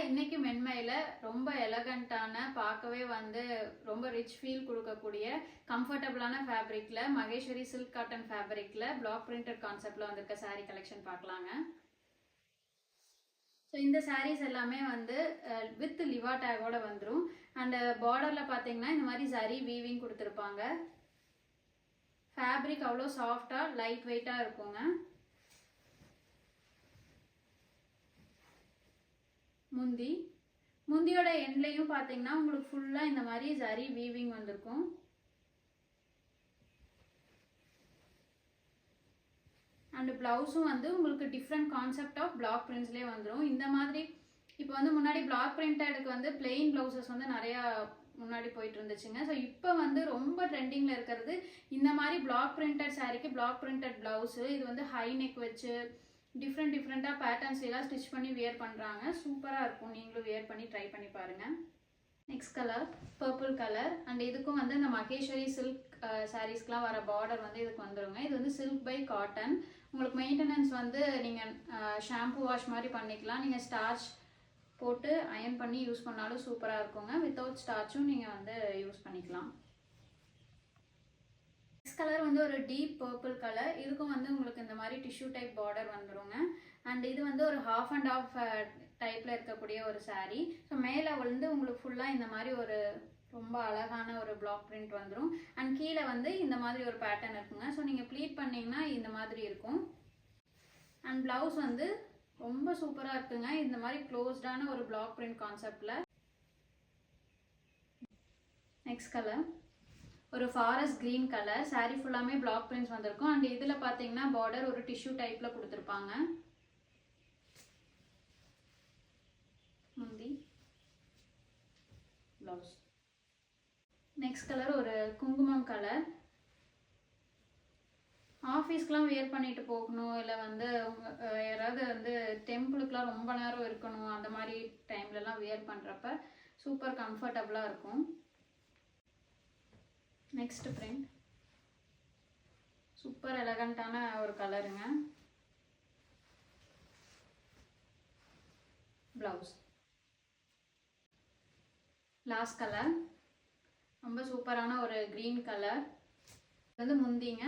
இன்னைக்கு மென்மையில ரொம்ப எலகண்டான, பார்க்கவே வந்து ரொம்ப ரிச் ஃபீல் கொடுக்கக்கூடிய கம்ஃபர்டபுளான ஃபேப்ரிக்ல மகேஸ்வரி சில்க் காட்டன் ஃபேப்ரிக்ல பிளாக் பிரிண்டட் கான்செப்ட்ல வந்திருக்க saree கலெக்ஷன் பார்க்கலாங்க. ஸோ இந்த sarees எல்லாமே வந்து வித் லிவா டேகோட வந்துடும். அண்ட் பார்டர்ல பார்த்தீங்கன்னா இந்த மாதிரி சரி வீவிங் கொடுத்துருப்பாங்க. ஃபேப்ரிக் அவ்வளோ சாஃப்டா லைட் வெயிட்டா இருக்குங்க. முந்தியோட எண்ட்லையும் பார்த்தீங்கன்னா உங்களுக்கு ஃபுல்லாக இந்த மாதிரி சரி வீவிங் வந்திருக்கும். அண்ட் பிளவுஸும் வந்து உங்களுக்கு டிஃப்ரெண்ட் கான்செப்ட் ஆஃப் பிளாக் பிரிண்ட்ஸ்லேயே வந்துடும். இந்த மாதிரி இப்போ வந்து முன்னாடி பிளாக் பிரிண்டடுக்கு வந்து பிளெயின் பிளவுசஸ் வந்து நிறையா முன்னாடி போயிட்டு இருந்துச்சுங்க. ஸோ இப்போ வந்து ரொம்ப ட்ரெண்டிங்கில் இருக்கிறது இந்த மாதிரி பிளாக் பிரிண்டட் சாரீக்கு பிளாக் பிரிண்டட் பிளவுஸு. இது வந்து ஹை நெக் வச்சு டிஃப்ரெண்ட்டாக பேட்டர்ன்ஸ்லாம் ஸ்டிச் பண்ணி வியர் பண்ணுறாங்க. சூப்பராக இருக்கும். நீங்களும் வியர் பண்ணி ட்ரை பண்ணி பாருங்கள். Next colour purple colour. And இதுக்கும் வந்து இந்த மகேஸ்வரி சில்க் சாரீஸ்க்கெலாம் வர பார்டர் வந்து இதுக்கு வந்துடுங்க. இது வந்து சில்க் பை காட்டன். உங்களுக்கு மெயின்டெனன்ஸ் வந்து நீங்கள் ஷாம்பு வாஷ் மாதிரி பண்ணிக்கலாம். நீங்கள் ஸ்டார்ச் போட்டு அயன் பண்ணி யூஸ் பண்ணாலும் சூப்பராக இருக்குங்க. வித்தவுட் ஸ்டார்ச்சும் நீங்கள் வந்து யூஸ் பண்ணிக்கலாம். நெக்ஸ்ட் கலர் வந்து ஒரு டீப் பர்பிள் கலர். இதுக்கும் வந்து உங்களுக்கு இந்த மாதிரி டிஷ்யூ டைப் பார்டர் வந்துடுங்க. அண்ட் இது வந்து ஒரு ஹாஃப் அண்ட் ஆஃப் டைப்பில் இருக்கக்கூடிய ஒரு சாரீ. ஸோ மேலே வந்து உங்களுக்கு ஃபுல்லாக இந்த மாதிரி ஒரு ரொம்ப அழகான ஒரு பிளாக் பிரிண்ட் வந்துடும். அண்ட் கீழே வந்து இந்த மாதிரி ஒரு பேட்டர்ன் இருக்குங்க. ஸோ நீங்கள் ப்ளீட் பண்ணிங்கன்னா இந்த மாதிரி இருக்கும். அண்ட் ப்ளவுஸ் வந்து ரொம்ப சூப்பராக இருக்குங்க. இந்த மாதிரி க்ளோஸ்டான ஒரு பிளாக் பிரிண்ட் கான்செப்டில். நெக்ஸ்ட் கலர் ஒரு ஃபாரஸ்ட் கிரீன் கலர். சாரீ ஃபுல்லாமே பிளாக் பிரிண்ட்ஸ் வந்திருக்கும். அண்ட் இதில் பார்த்தீங்கன்னா பார்டர் ஒரு டிஷ்யூ டைப்பில் கொடுத்துருப்பாங்க. முந்தி ப்ளவுஸ். நெக்ஸ்ட் கலர் ஒரு குங்குமம் கலர். ஆஃபீஸ்க்கெலாம் வியர் பண்ணிட்டு போகணும், இல்லை வந்து யாராவது வந்து டெம்பிளுக்கெலாம் ரொம்ப நேரம் இருக்கணும், அந்த மாதிரி டைம்லலாம் வியர் பண்ணுறப்ப சூப்பர் கம்ஃபர்டபுளாக இருக்கும். நெக்ஸ்ட் பிரிண்ட் சூப்பர் எலகண்டான ஒரு கலருங்க. ப்ளவுஸ். லாஸ்ட் கலர் ரொம்ப சூப்பரான ஒரு க்ரீன் கலர். இது வந்து முந்திங்க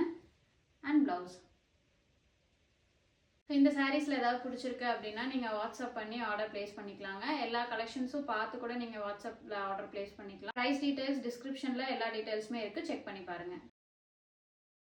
அண்ட் ப்ளவுஸ். ஸோ இந்த சாரீஸில் ஏதாவது பிடிச்சிருக்கு அப்படின்னா நீங்கள் வாட்ஸ்அப் பண்ணி ஆர்டர் ப்ளேஸ் பண்ணிக்கலாங்க. எல்லா கலெக்ஷன்ஸும் பார்த்து கூட நீங்கள் வாட்ஸ்அப்பில் ஆர்டர் ப்ளேஸ் பண்ணிக்கலாம். ப்ரைஸ் டீட்டெயில்ஸ் டிஸ்கிரிப்ஷனில் எல்லா டீட்டெயில்ஸுமே இருக்குது. செக் பண்ணி பாருங்கள்.